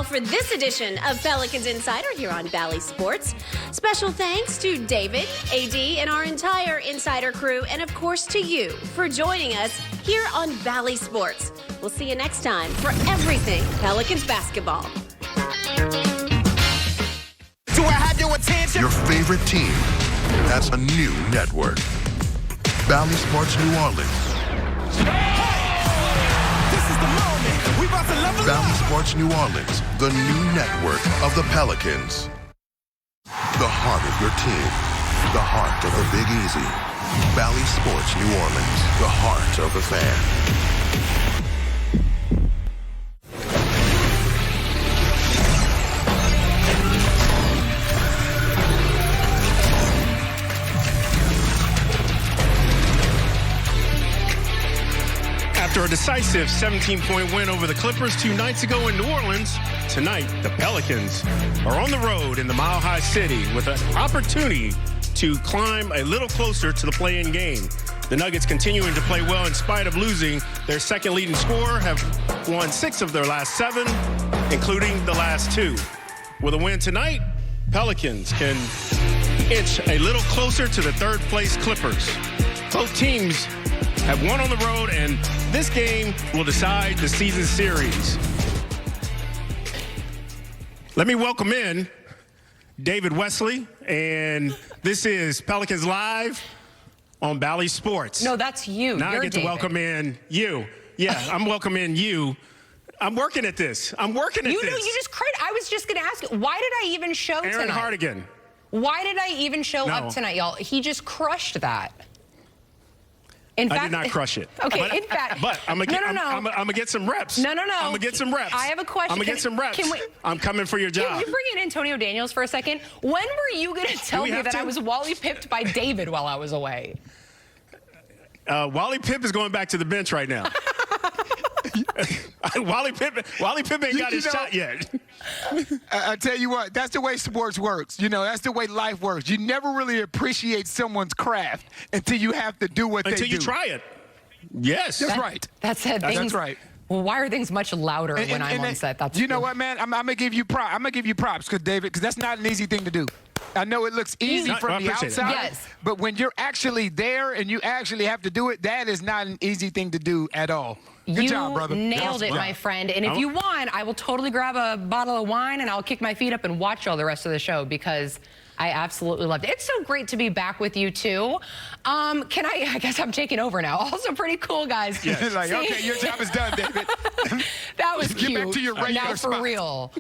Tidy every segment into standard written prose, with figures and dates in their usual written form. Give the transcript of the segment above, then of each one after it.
all for this edition of Pelicans Insider here on Bally Sports. Special thanks to David, AD, and our entire Insider crew, and of course to you for joining us here on Bally Sports. We'll see you next time for everything Pelicans basketball. Do I have your attention? Your favorite team has a new network. Bally Sports New Orleans. This is the moment. We about to level Bally up. Sports New Orleans, the new network of the Pelicans. The heart of your team, the heart of the Big Easy. Bally Sports New Orleans, the heart of the fan. After a decisive 17-point win over the Clippers 2 nights ago in New Orleans, tonight the Pelicans are on the road in the Mile High City with an opportunity to climb a little closer to the play-in game. The Nuggets continuing to play well in spite of losing their second leading scorer, have won 6 of their last 7, including the last 2. With a win tonight, Pelicans can inch a little closer to the third-place Clippers. Both teams have won on the road, and this game will decide the season series. Let me welcome in David Wesley, and this is Pelicans Live on Bally Sports. No, that's you. Now You're I get David. to welcome in you. Yeah, I'm welcoming you. I'm working at this. I'm working at You this. know, you just cried. I was just going to ask, why did I even show Aaron tonight? Hardigan. Why did I even show No. up tonight, y'all? He just crushed that. In I fact, did not crush it. Okay, in fact. But I'm gonna No. I'm gonna get some reps. No. I'm gonna get some reps. I have a question. I'm gonna get some reps. I'm coming for your Can job. we bring in Antonio Daniels for a second? When were you going to tell we me have that to? I was Wally pipped by David while I was away? Wally Pipp is going back to the bench right now. Wally Pipp ain't got his shot yet. I tell you what, that's the way sports works. You know, that's the way life works. You never really appreciate someone's craft until you have to do what they do. Until you try it. Yes. That's right. That's right. Well, why are things much louder when I'm on set? That's you know what, man? I'm gonna give you props. I'm gonna give you props, David, because that's not an easy thing to do. I know it looks easy from the outside, Yes. but when you're actually there and you actually have to do it, that is not an easy thing to do at all. Good job, brother. You nailed it, my friend. And if you want, I will totally grab a bottle of wine and I'll kick my feet up and watch all the rest of the show because I absolutely loved it. It's so great to be back with you, too. I guess I'm taking over now. Also pretty cool, guys. Yes. Like, okay, your job is done, David. That was cute. Get back to your regular now for spot. real.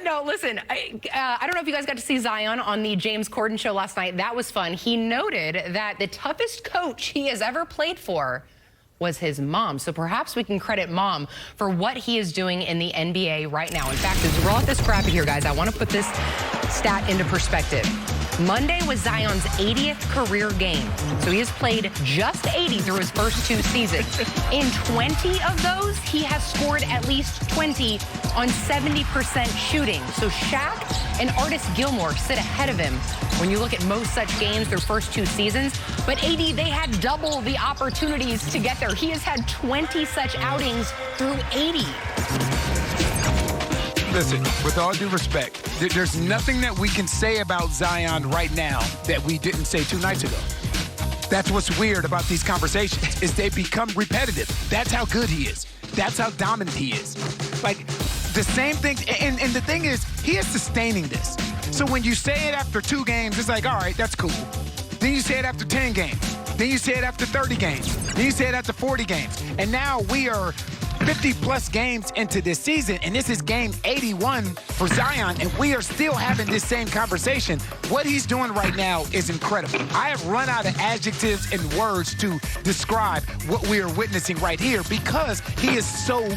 No, listen, I don't know if you guys got to see Zion on the James Corden show last night. That was fun. He noted that the toughest coach he has ever played for was his mom. So perhaps we can credit mom for what he is doing in the NBA right now. In fact, as we're all at this graphic here, guys, I want to put this stat into perspective. Monday was Zion's 80th career game. So he has played just 80 through his first 2 seasons. In 20 of those, he has scored at least 20 on 70% shooting. So Shaq and Artis Gilmore sit ahead of him when you look at most such games their first 2 seasons. But AD, they had double the opportunities to get there. He has had 20 such outings through 80. Listen, with all due respect, there's nothing that we can say about Zion right now that we didn't say 2 nights ago. That's what's weird about these conversations, is they become repetitive. That's how good he is. That's how dominant he is. Like, the same thing, and the thing is, he is sustaining this. So when you say it after 2 games, it's like, all right, that's cool. Then you say it after 10 games. Then you say it after 30 games. Then you say it after 40 games. And now we are 50-plus games into this season, and this is game 81 for Zion, and we are still having this same conversation. What he's doing right now is incredible. I have run out of adjectives and words to describe what we are witnessing right here because he is still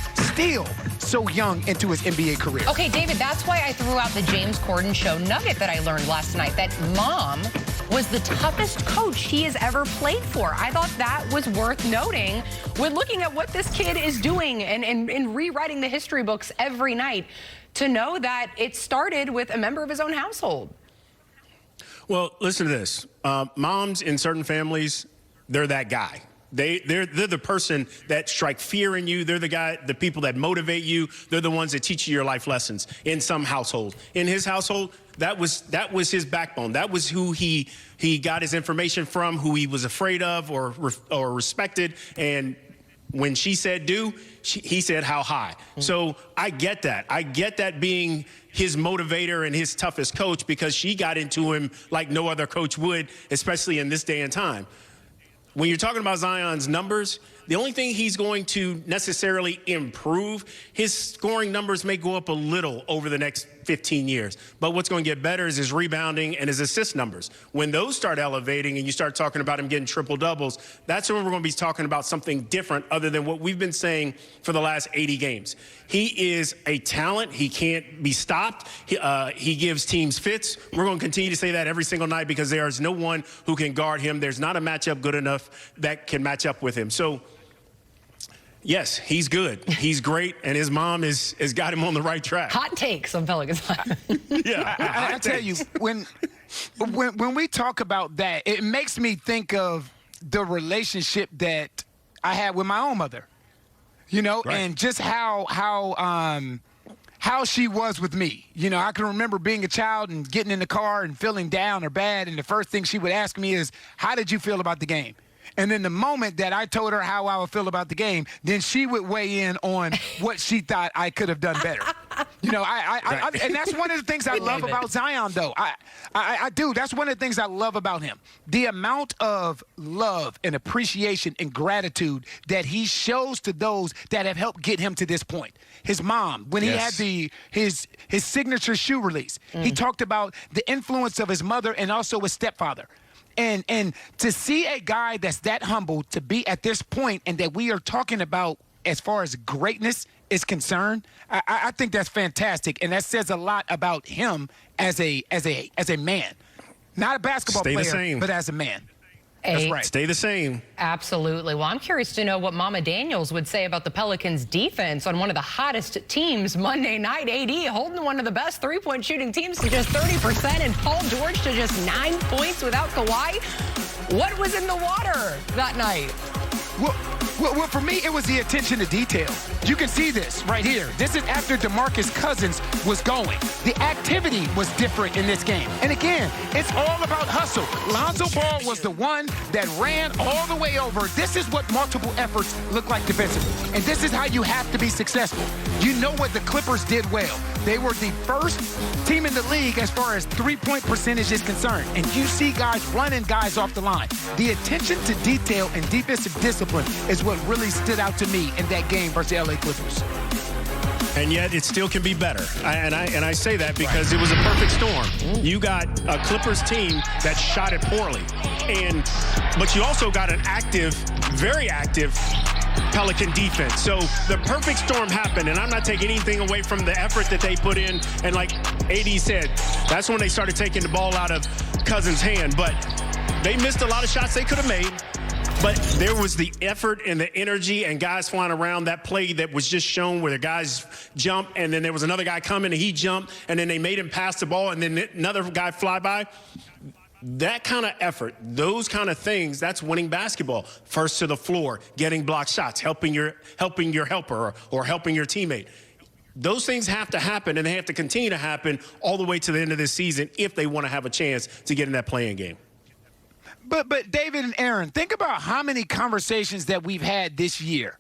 so young into his NBA career. Okay, David, that's why I threw out the James Corden show nugget that I learned last night, that mom was the toughest coach he has ever played for. I thought that was worth noting when looking at what this kid is doing and rewriting the history books every night, to know that it started with a member of his own household. Well, listen to this. Moms in certain families, they're that guy. They're the person that strike fear in you. They're the people that motivate you. They're the ones that teach you your life lessons in some household. In his household, that was his backbone. That was who he got his information from, who he was afraid of or respected. And when she said do, he said how high. So I get that. I get that being his motivator and his toughest coach, because she got into him like no other coach would, especially in this day and time. When you're talking about Zion's numbers, the only thing he's going to necessarily improve, his scoring numbers may go up a little over the next 15 years. But what's going to get better is his rebounding and his assist numbers. When those start elevating and you start talking about him getting triple doubles, that's when we're going to be talking about something different other than what we've been saying for the last 80 games. He is a talent. He can't be stopped. He gives teams fits. We're going to continue to say that every single night, because there is no one who can guard him. There's not a matchup good enough that can match up with him. So, yes, he's good. He's great, and his mom has got him on the right track. Hot takes on Pelicans. Yeah, I tell you, when we talk about that, it makes me think of the relationship that I had with my own mother, you know, right. And just how she was with me. You know, I can remember being a child and getting in the car and feeling down or bad, and the first thing she would ask me is, "How did you feel about the game?" And then the moment that I told her how I would feel about the game, then she would weigh in on what she thought I could have done better. You know, and that's one of the things I love about Zion, though. I do. That's one of the things I love about him. The amount of love and appreciation and gratitude that he shows to those that have helped get him to this point. His mom, when he had his signature shoe release, he talked about the influence of his mother and also his stepfather. And to see a guy that's that humble to be at this point, and that we are talking about as far as greatness is concerned, I think that's fantastic, and that says a lot about him as a man, not a basketball player, but as a man. That's right. Stay the same. Absolutely. Well, I'm curious to know what Mama Daniels would say about the Pelicans defense on one of the hottest teams Monday night. AD holding one of the best three-point shooting teams to just 30%, and Paul George to just 9 points without Kawhi. What was in the water that night? Well, for me, it was the attention to detail. You can see this right here. This is after DeMarcus Cousins was going. The activity was different in this game. And again, it's all about hustle. Lonzo Ball was the one that ran all the way over. This is what multiple efforts look like defensively. And this is how you have to be successful. You know what the Clippers did well. They were the first team in the league as far as three-point percentage is concerned. And you see guys running guys off the line. The attention to detail and defensive discipline is what really stood out to me in that game versus the LA Clippers. And yet it still can be better. And I say that because it was a perfect storm. You got a Clippers team that shot it poorly. But you also got an active, very active Pelican defense. So the perfect storm happened, and I'm not taking anything away from the effort that they put in. And like AD said, that's when they started taking the ball out of Cousins' hand. But they missed a lot of shots they could have made. But there was the effort and the energy and guys flying around. That play that was just shown where the guys jump, and then there was another guy coming and he jumped, and then they made him pass the ball, and then another guy fly by. That kind of effort, those kind of things, that's winning basketball. First to the floor, getting block shots, helping your helper or helping your teammate. Those things have to happen, and they have to continue to happen all the way to the end of this season if they want to have a chance to get in that play-in game. But David and Aaron, think about how many conversations that we've had this year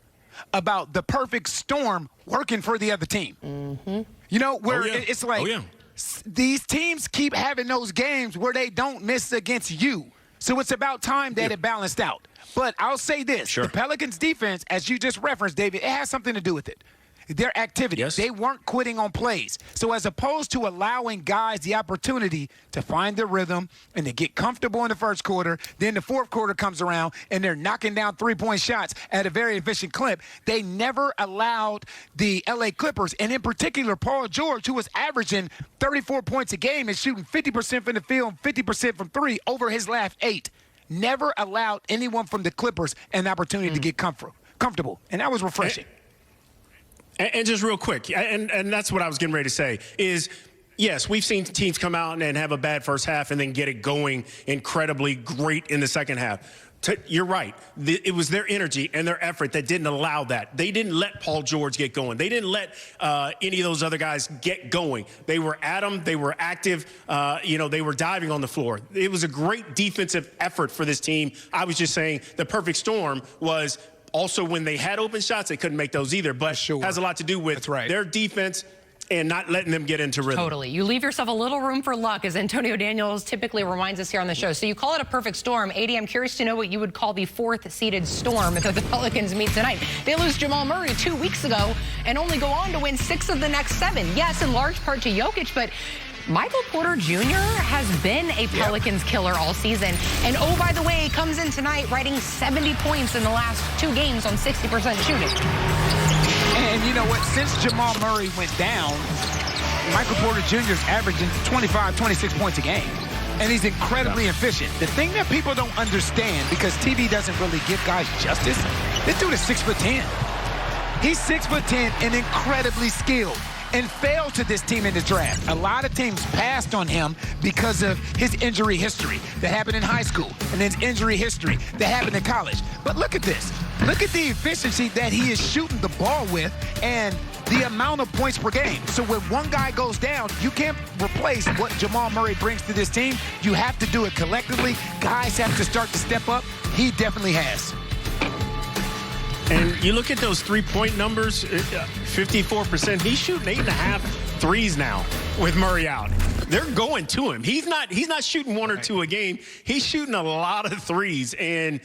about the perfect storm working for the other team. Mm-hmm. You know, where it's like these teams keep having those games where they don't miss against you. So it's about time that it balanced out. But I'll say this. The Pelicans defense, as you just referenced, David, it has something to do with it. Their activity. They weren't quitting on plays. So as opposed to allowing guys the opportunity to find their rhythm and to get comfortable in the first quarter, then the fourth quarter comes around and they're knocking down three-point shots at a very efficient clip, they never allowed the LA Clippers, and in particular Paul George, who was averaging 34 points a game and shooting 50% from the field, 50% from three over his last 8, never allowed anyone from the Clippers an opportunity to get comfortable. And that was refreshing. And just real quick, and that's what I was getting ready to say, is, yes, we've seen teams come out and have a bad first half and then get it going incredibly great in the second half. You're right. It was their energy and their effort that didn't allow that. They didn't let Paul George get going. They didn't let any of those other guys get going. They were at them. They were active. They were diving on the floor. It was a great defensive effort for this team. I was just saying the perfect storm was also when they had open shots, they couldn't make those either. But it has a lot to do with their defense and not letting them get into rhythm. Totally. You leave yourself a little room for luck, as Antonio Daniels typically reminds us here on the show. So you call it a perfect storm. AD, I'm curious to know what you would call the fourth-seeded storm that the Pelicans meet tonight. They lose Jamal Murray 2 weeks ago and only go on to win 6 of the next 7. Yes, in large part to Jokic, but Michael Porter Jr. has been a Pelicans killer all season. And oh, by the way, comes in tonight writing 70 points in the last 2 games on 60% shooting. And you know what? Since Jamal Murray went down, Michael Porter Jr. is averaging 25, 26 points a game. And he's incredibly efficient. The thing that people don't understand, because TV doesn't really give guys justice, this dude is 6'10". He's 6'10" and incredibly skilled, and failed to this team in the draft. A lot of teams passed on him because of his injury history that happened in high school and his injury history that happened in college. But look at this. Look at the efficiency that he is shooting the ball with and the amount of points per game. So when one guy goes down, you can't replace what Jamal Murray brings to this team. You have to do it collectively. Guys have to start to step up. He definitely has. And you look at those three-point numbers, 54%. He's shooting 8.5 threes now with Murray out. They're going to him. He's not shooting 1 or 2 a game. He's shooting a lot of threes. And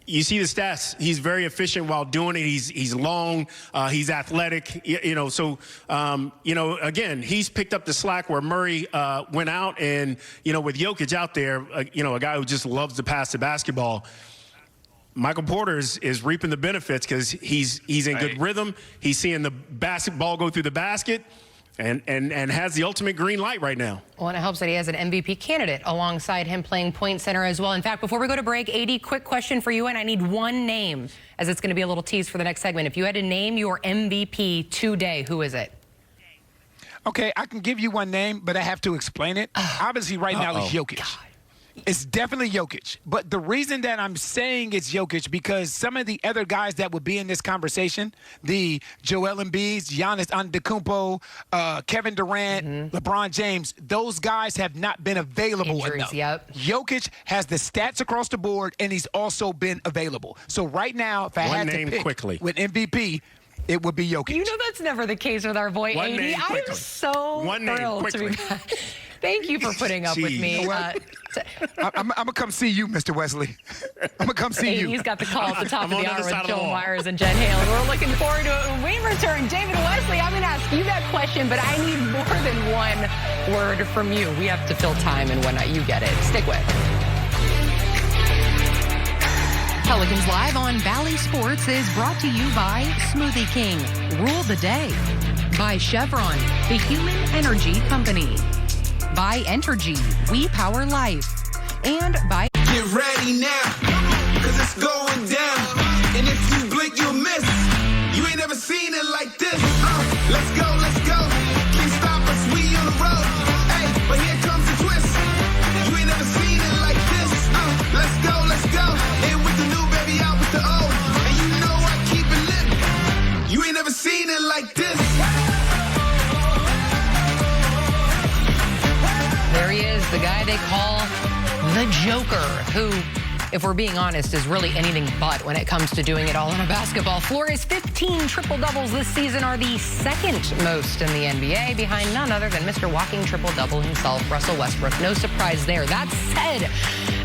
you see the stats. He's very efficient while doing it. He's long. He's athletic. So again, he's picked up the slack where Murray went out. And with Jokic out there, a guy who just loves to pass the basketball. Michael Porter is reaping the benefits because he's in good rhythm. He's seeing the basketball go through the basket and has the ultimate green light right now. Well, and it helps that he has an MVP candidate alongside him playing point center as well. In fact, before we go to break, AD, quick question for you, and I need one name, as it's going to be a little tease for the next segment. If you had to name your MVP today, who is it? Okay, I can give you one name, but I have to explain it. Obviously, right now, it's Jokic. God. It's definitely Jokic. But the reason that I'm saying it's Jokic, because some of the other guys that would be in this conversation, the Joel Embiid, Giannis Antetokounmpo, Kevin Durant, LeBron James, those guys have not been available enough. Yep. Jokic has the stats across the board, and he's also been available. So right now, if I had to pick quickly with MVP, it would be Jokic. You know that's never the case with our boy One AD. name I'm quickly. so thrilled to be back. Thank you for putting up with me. I'm going to come see you, Mr. Wesley. I'm going to come see you. He's got the call at the top of the hour with Joel wall. Myers and Jen Hale. We're looking forward to it when we return. David Wesley, I'm going to ask you that question, but I need more than one word from you. We have to fill time and whatnot. You get it. Stick with. Pelicans Live on Valley Sports is brought to you by Smoothie King. Rule the day. By Chevron, the human energy company. By Entergy, we power life. And by... Get ready now, cause it's going down. And if you blink, you'll miss. You ain't never seen it like this. Let's go, let's go. Can't stop us, we on the road. Hey, but here comes the twist. You ain't never seen it like this. Let's go, let's go. In with the new, baby, out with the old. And you know I keep it lit. You ain't never seen it like this. There he is, the guy they call the Joker, who, if we're being honest, is really anything but when it comes to doing it all on a basketball floor. His 15 triple-doubles this season are the second most in the NBA, behind none other than Mr. Walking Triple-Double himself, Russell Westbrook. No surprise there. That said,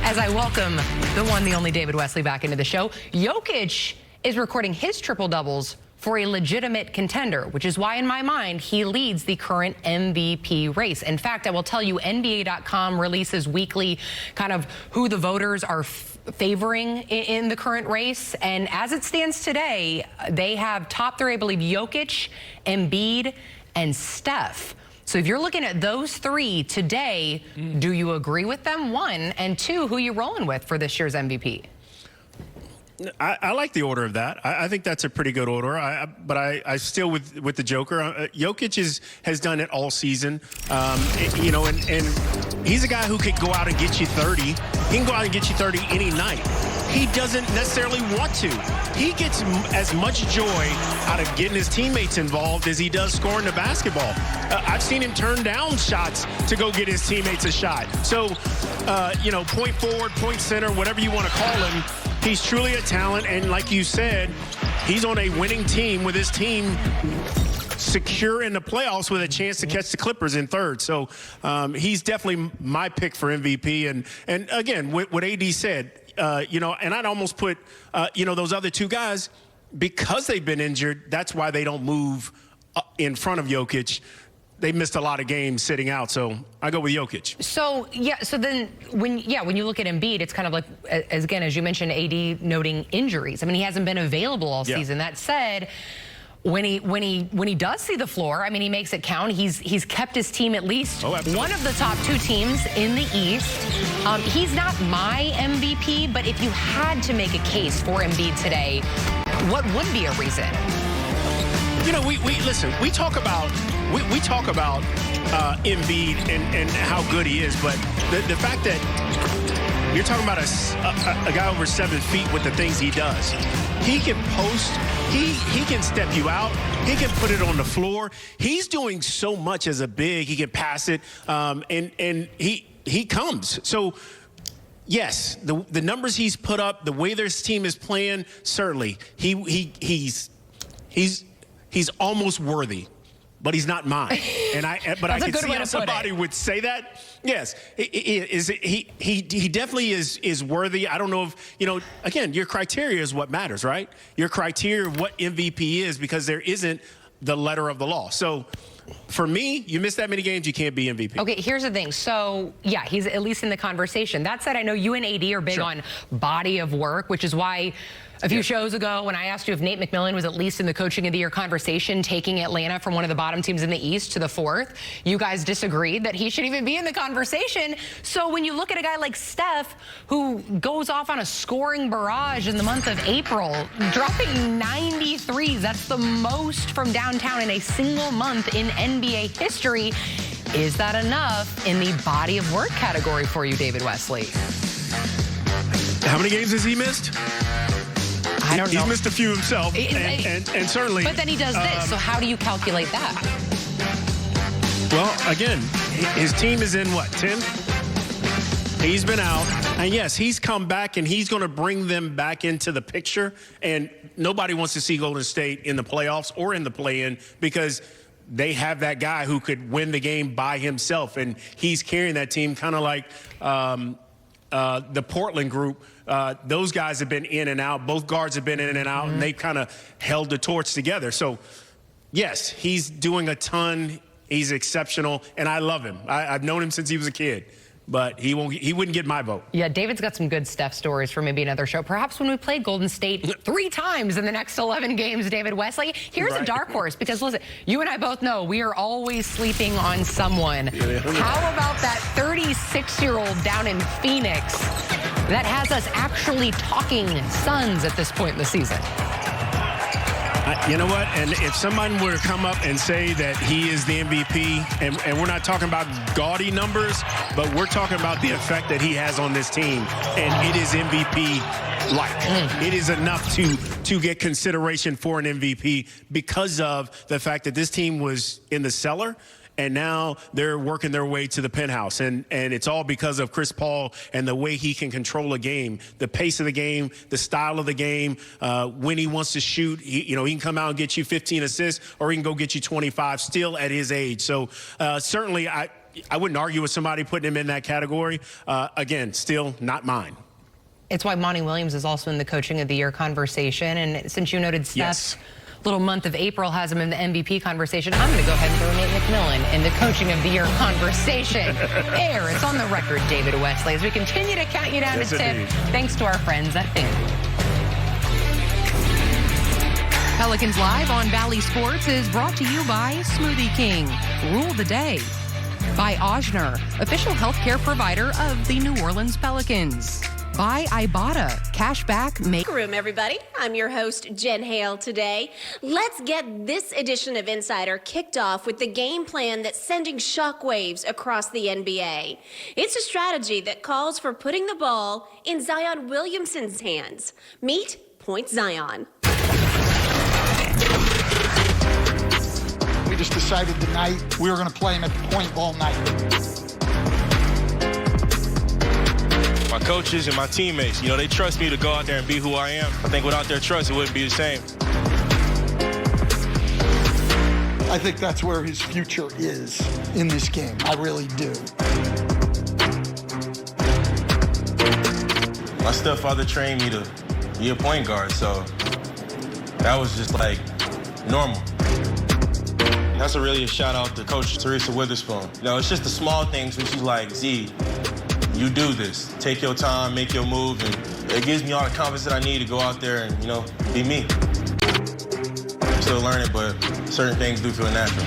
as I welcome the one, the only David Wesley back into the show, Jokic is recording his triple-doubles for a legitimate contender, which is why, in my mind, he leads the current MVP race. In fact, I will tell you, NBA.com releases weekly kind of who the voters are favoring in the current race. And as it stands today, they have top three, I believe, Jokic, Embiid, and Steph. So if you're looking at those three today, do you agree with them? 1, and 2, who you rolling with for this year's MVP? I like the order of that. I think that's a pretty good order. But I still with the Joker. Jokic has done it all season. And he's a guy who could go out and get you 30. He can go out and get you 30 any night. he doesn't necessarily want to. He gets as much joy out of getting his teammates involved as he does scoring the basketball. I've seen him turn down shots to go get his teammates a shot. So, point forward, point center, whatever you want to call him, he's truly a talent. And like you said, he's on a winning team with his team secure in the playoffs with a chance to catch the Clippers in third. So he's definitely my pick for MVP. And again, what AD said, and I'd almost put, those other two guys, because they've been injured, that's why they don't move in front of Jokic. They missed a lot of games sitting out, so I go with Jokic. So then when you look at Embiid, it's kind of like, as you mentioned, AD noting injuries. I mean, he hasn't been available all season. That said, when he does see the floor, I mean, he makes it count. He's kept his team at least one of the top two teams in the East. He's not my MVP, but if you had to make a case for Embiid today, what would be a reason? We talk about Embiid and how good he is, but the fact that you're talking about a guy over 7 feet with the things he does. He can post. He can step you out. He can put it on the floor. He's doing so much as a big. He can pass it, and he comes. So, yes, the numbers he's put up, the way this team is playing, certainly he's almost worthy. But he's not mine, but I can see how somebody would say that. Yes, he definitely is worthy. I don't know if again, your criteria is what matters, right? Your criteria of what MVP is, because there isn't the letter of the law. So for me, you miss that many games, you can't be MVP. Okay, here's the thing. So, yeah, he's at least in the conversation. That said, I know you and AD are big on body of work, which is why a few shows ago when I asked you if Nate McMillan was at least in the coaching of the year conversation, taking Atlanta from one of the bottom teams in the East to the 4th, you guys disagreed that he should even be in the conversation. So when you look at a guy like Steph, who goes off on a scoring barrage in the month of April, dropping 93s, that's the most from downtown in a single month in NBA history. Is that enough in the body of work category for you, David Wesley? How many games has he missed? I don't know. He's missed a few himself, and certainly. But then he does this, so how do you calculate that? Well, again, his team is in, 10? He's been out, and yes, he's come back, and he's going to bring them back into the picture, and nobody wants to see Golden State in the playoffs or in the play-in, because they have that guy who could win the game by himself, and he's carrying that team kind of like the Portland group. Those guys have been in and out. Both guards have been in and out, and they've kind of held the torch together. So, yes, he's doing a ton. He's exceptional, and I love him. I've known him since he was a kid, but he wouldn't get my vote. Yeah, David's got some good Steph stories for maybe another show. Perhaps when we played Golden State 3 times in the next 11 games, David Wesley. Here's a dark horse, because listen, you and I both know we are always sleeping on someone. How about that 36-year-old down in Phoenix that has us actually talking Suns at this point in the season? You know what? And if someone were to come up and say that he is the MVP, and we're not talking about gaudy numbers, but we're talking about the effect that he has on this team, and it is MVP-like. It is enough to get consideration for an MVP because of the fact that this team was in the cellar, and now they're working their way to the penthouse. And it's all because of Chris Paul and the way he can control a game, the pace of the game, the style of the game, when he wants to shoot. He can come out and get you 15 assists, or he can go get you 25 still at his age. So certainly I wouldn't argue with somebody putting him in that category. Again, still not mine. It's why Monty Williams is also in the coaching of the year conversation. And since you noted Steph's little month of April has him in the MVP conversation, I'm going to go ahead and throw Nate McMillan in the coaching of the year conversation. There, it's on the record, David Wesley, as we continue to count you down to tip, thanks to our friends at FanDuel. Pelicans Live on Bally Sports is brought to you by Smoothie King. Rule the day. By Ojner, official healthcare provider of the New Orleans Pelicans. Buy Ibotta. Cash back. Make Room, everybody. I'm your host, Jen Hale, today. Let's get this edition of Insider kicked off with the game plan that's sending shockwaves across the NBA. It's a strategy that calls for putting the ball in Zion Williamson's hands. Meet Point Zion. We just decided tonight we were going to play him at the point all night. My coaches and my teammates, they trust me to go out there and be who I am. I think without their trust, it wouldn't be the same. I think that's where his future is in this game. I really do. My stepfather trained me to be a point guard, so that was just like normal. That's really a shout out to Coach Teresa Witherspoon. It's just the small things when she's like, Z, you do this. Take your time, make your move, and it gives me all the confidence that I need to go out there and, be me. I'm still learning, but certain things do feel natural.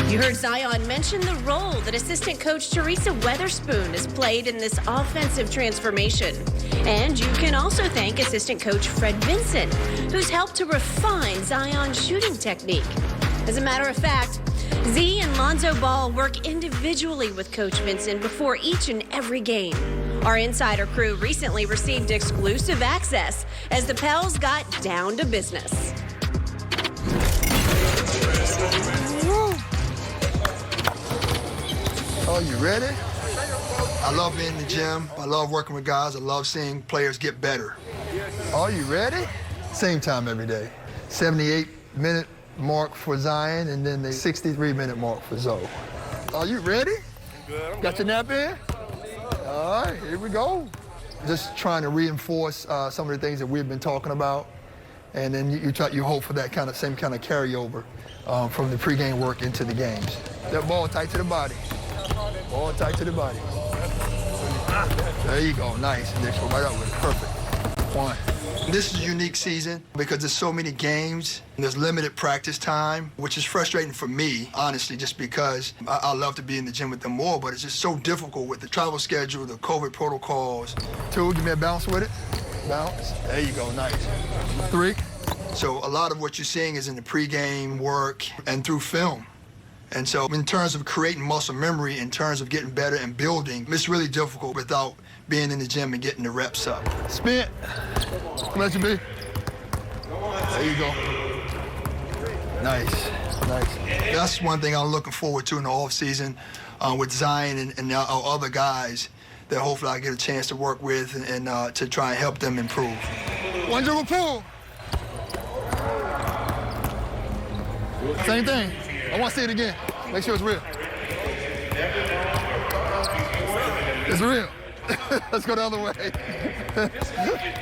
You heard Zion mention the role that assistant coach Teresa Witherspoon has played in this offensive transformation. And you can also thank assistant coach Fred Vinson, who's helped to refine Zion's shooting technique. As a matter of fact, Z and Lonzo Ball work individually with Coach Vinson before each and every game. Our Insider crew recently received exclusive access as the Pels got down to business. Oh, you ready? I love being in the gym. I love working with guys. I love seeing players get better. Are you ready? Same time every day. 78-minute mark for Zion, and then the 63-minute mark for Zoe. Are you ready? Good. Got your nap in? All right, here we go. Just trying to reinforce some of the things that we've been talking about, and then you hope for that same kind of carryover from the pregame work into the games. That ball tight to the body. Ball tight to the body. There you go, nice. And they go right up with it, perfect. One. This is a unique season because there's so many games and there's limited practice time, which is frustrating for me, honestly, just because I love to be in the gym with them more, but it's just so difficult with the travel schedule, the COVID protocols. Two, give me a bounce with it. Bounce. There you go, nice. Three. So a lot of what you're seeing is in the pregame work and through film. And so in terms of creating muscle memory, in terms of getting better and building, it's really difficult without being in the gym and getting the reps up. Spin. Come at you, B. There you go. Nice, nice. That's one thing I'm looking forward to in the offseason with Zion and our other guys that hopefully I get a chance to work with and to try and help them improve. One dribble pull. Same thing. I want to see it again. Make sure it's real. It's real. Let's go the other way.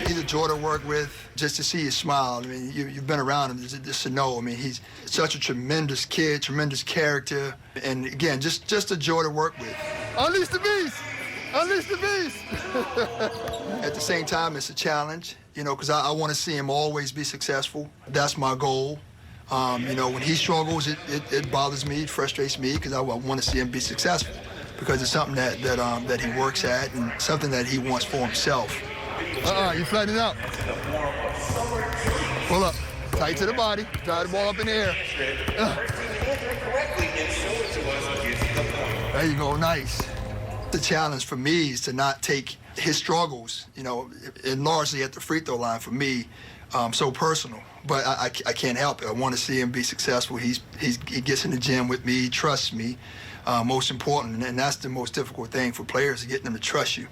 He's a joy to work with, just to see his smile. I mean, you've been around him just to know. I mean, he's such a tremendous kid, tremendous character. And again, just a joy to work with. Unleash the beast! Unleash the beast! At the same time, it's a challenge, because I want to see him always be successful. That's my goal. When he struggles, it bothers me, it frustrates me, because I want to see him be successful, because it's something that he works at and something that he wants for himself. You flatten it out. Pull up, tight to the body, drive the ball up in the air. There you go, nice. The challenge for me is to not take his struggles, and largely at the free throw line for me, so personal. But I can't help it. I want to see him be successful. He gets in the gym with me, trusts me, most important, and that's the most difficult thing for players, is getting them to trust you.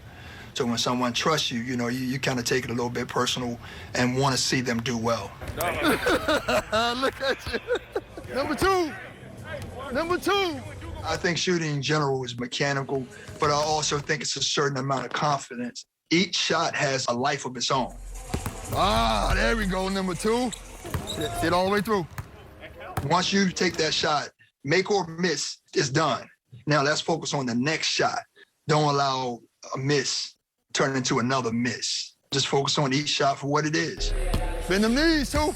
So when someone trusts you, you kind of take it a little bit personal and want to see them do well. Look at you. Number two. I think shooting in general is mechanical, but I also think it's a certain amount of confidence. Each shot has a life of its own. There we go, number two. See it all the way through. Once you take that shot, make or miss, it's done. Now let's focus on the next shot. Don't allow a miss turn into another miss. Just focus on each shot for what it is. Bend them knees, too.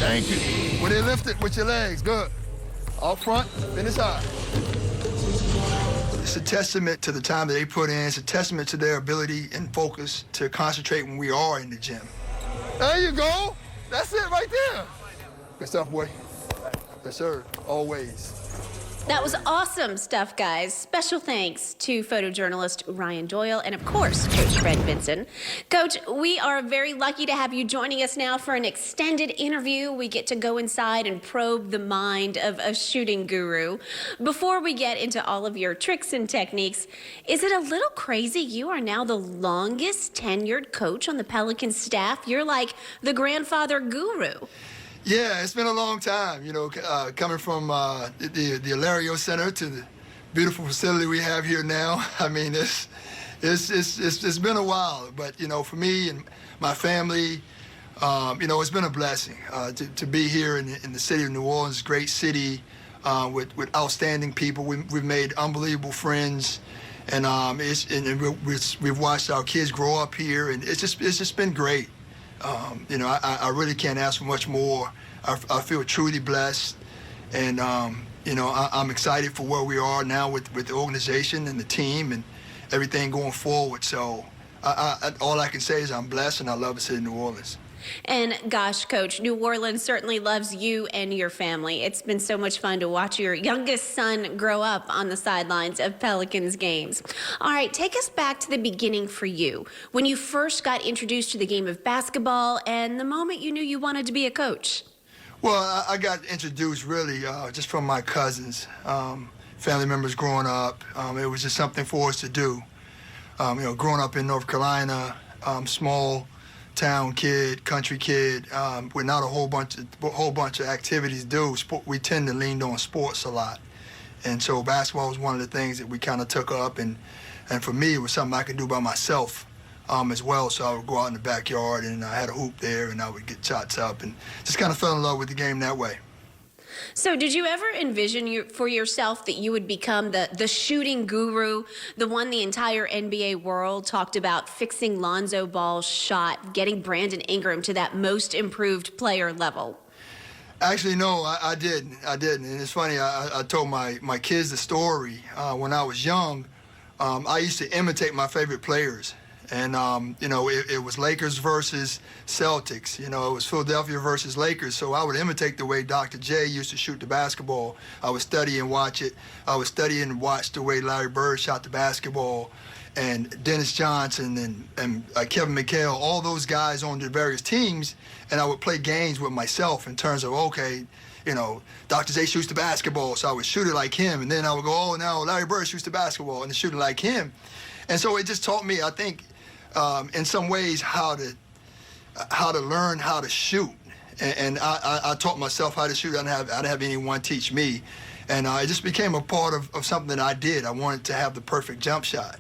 Thank you. When they lift it with your legs, good. Up front, finish high. It's a testament to the time that they put in. It's a testament to their ability and focus to concentrate when we are in the gym. There you go. That's it right there. Good stuff, boy. Yes, sir. Always. That was awesome stuff, guys. Special thanks to photojournalist Ryan Doyle and, of course, Coach Fred Vinson. Coach, we are very lucky to have you joining us now for an extended interview. We get to go inside and probe the mind of a shooting guru. Before we get into all of your tricks and techniques, is it a little crazy you are now the longest tenured coach on the Pelicans staff? You're like the grandfather guru. Yeah, it's been a long time, you know, coming from the Alario Center to the beautiful facility we have here now. I mean, it's been a while, but, you know, for me and my family, you know, it's been a blessing to be here in the city of New Orleans, great city with outstanding people. We've made unbelievable friends, and we've watched our kids grow up here, and it's just been great. You know, I really can't ask for much more. I feel truly blessed, and you know, I'm excited for where we are now with the organization and the team and everything going forward. So all I can say is I'm blessed, and I love the city of New Orleans. And gosh, Coach, New Orleans certainly loves you and your family. It's been so much fun to watch your youngest son grow up on the sidelines of Pelicans games. All right, take us back to the beginning for you, when you first got introduced to the game of basketball and the moment you knew you wanted to be a coach. Well, I got introduced really just from my cousins, family members growing up. It was just something for us to do. You know, growing up in North Carolina, small town kid, country kid, with not a whole bunch of activities to do. We tend to lean on sports a lot, and so basketball was one of the things that we kind of took up, and for me it was something I could do by myself as well. So I would go out in the backyard, and I had a hoop there, and I would get shots up, and just kind of fell in love with the game that way. So did you ever envision for yourself that you would become the shooting guru, the one the entire NBA world talked about, fixing Lonzo Ball's shot, getting Brandon Ingram to that most improved player level? Actually, no, I didn't. And it's funny, I told my kids the story. When I was young, I used to imitate my favorite players. And, you know, it was Lakers versus Celtics. You know, it was Philadelphia versus Lakers. So I would imitate the way Dr. J used to shoot the basketball. I would study and watch it. I would study and watch the way Larry Bird shot the basketball, and Dennis Johnson and Kevin McHale, all those guys on the various teams. And I would play games with myself in terms of, okay, you know, Dr. J shoots the basketball, so I would shoot it like him. And then I would go, oh, now Larry Bird shoots the basketball, and shoot it like him. And so it just taught me, I think, in some ways, how to learn how to shoot, and I taught myself how to shoot. I didn't have anyone teach me, and it just became a part of something that I did. I wanted to have the perfect jump shot,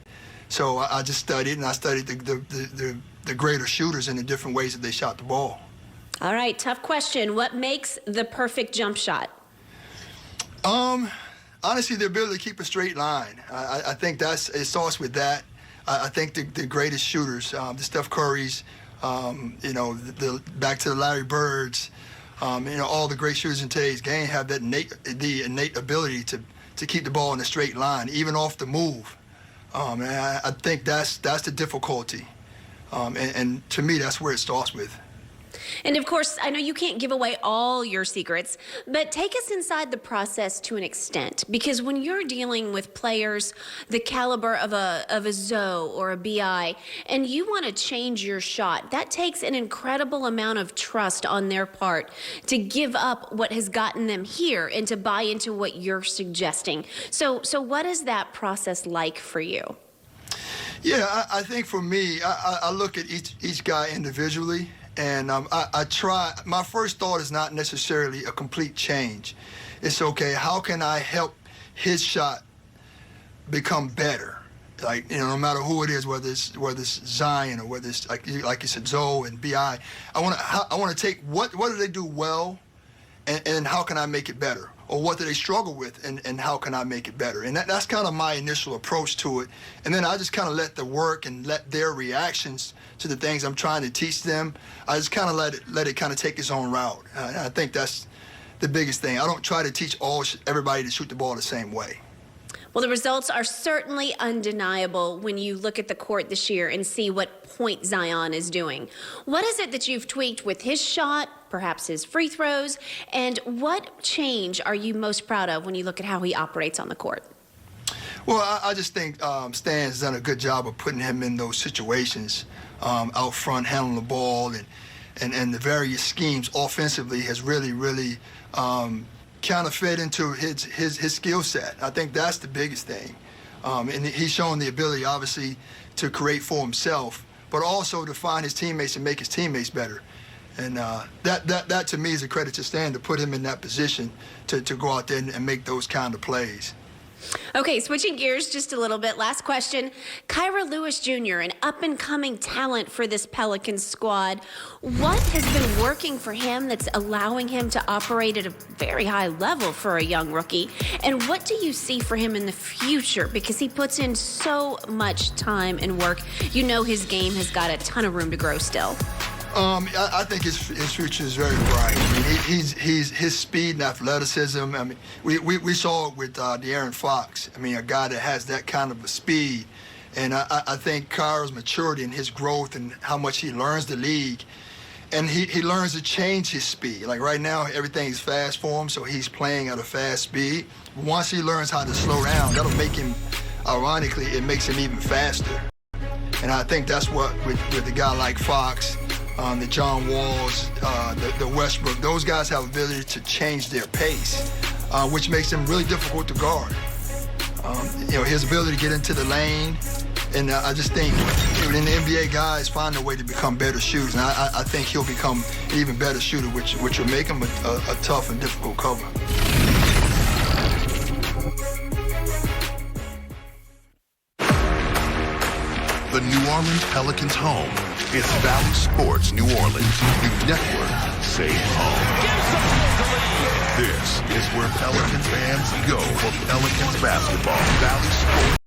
so I just studied, and I studied the greater shooters and the different ways that they shot the ball. All right, tough question. What makes the perfect jump shot? Honestly, the ability to keep a straight line. I think it starts with that. I think the greatest shooters, the Steph Currys, you know, back to the Larry Birds, you know, all the great shooters in today's game have that innate ability to keep the ball in a straight line, even off the move. And I think that's the difficulty, and to me, that's where it starts with. And of course, I know you can't give away all your secrets, but take us inside the process to an extent, because when you're dealing with players the caliber of a Zoe or a BI, and you want to change your shot, that takes an incredible amount of trust on their part to give up what has gotten them here and to buy into what you're suggesting. So what is that process like for you? Yeah, I think for me, I look at each guy individually. And I try, my first thought is not necessarily a complete change. It's okay, how can I help his shot become better? Like, you know, no matter who it is, whether it's Zion or whether it's, like you said, Zoe and B.I., I want to take what do they do well, and how can I make it better? Or what do they struggle with, and how can I make it better? And that's kind of my initial approach to it. And then I just kind of let the work and let their reactions to the things I'm trying to teach them, I just kind of let it kind of take its own route. I think that's the biggest thing. I don't try to teach everybody to shoot the ball the same way. Well, the results are certainly undeniable when you look at the court this year and see what point Zion is doing. What is it that you've tweaked with his shot, perhaps his free throws, and what change are you most proud of when you look at how he operates on the court? Well, I just think Stan's done a good job of putting him in those situations out front, handling the ball, and the various schemes offensively has really kind of fed into his skill set. I think that's the biggest thing. And he's shown the ability, obviously, to create for himself, but also to find his teammates and make his teammates better. And that to me is a credit to Stan, to put him in that position to go out there and make those kind of plays. Okay, switching gears just a little bit. Last question. Kira Lewis Jr., an up-and-coming talent for this Pelicans squad. What has been working for him that's allowing him to operate at a very high level for a young rookie? And what do you see for him in the future? Because he puts in so much time and work. You know his game has got a ton of room to grow still. I think his future is very bright. I mean, his speed and athleticism. I mean, we saw it with De'Aaron Fox. I mean, a guy that has that kind of a speed. And I think Kyra's maturity and his growth and how much he learns the league. And he learns to change his speed. Like right now, everything's fast for him, so he's playing at a fast speed. Once he learns how to slow down, that'll make him, ironically, it makes him even faster. And I think that's what, with a guy like Fox, the John Walls, the Westbrook, those guys have the ability to change their pace, which makes them really difficult to guard. His ability to get into the lane, and I just think in the NBA, guys find a way to become better shooters, and I think he'll become an even better shooter, which will make him a tough and difficult cover. The New Orleans Pelicans home is Valley Sports New Orleans. New network, say home. This is where Pelicans fans go for Pelicans basketball. Valley Sports.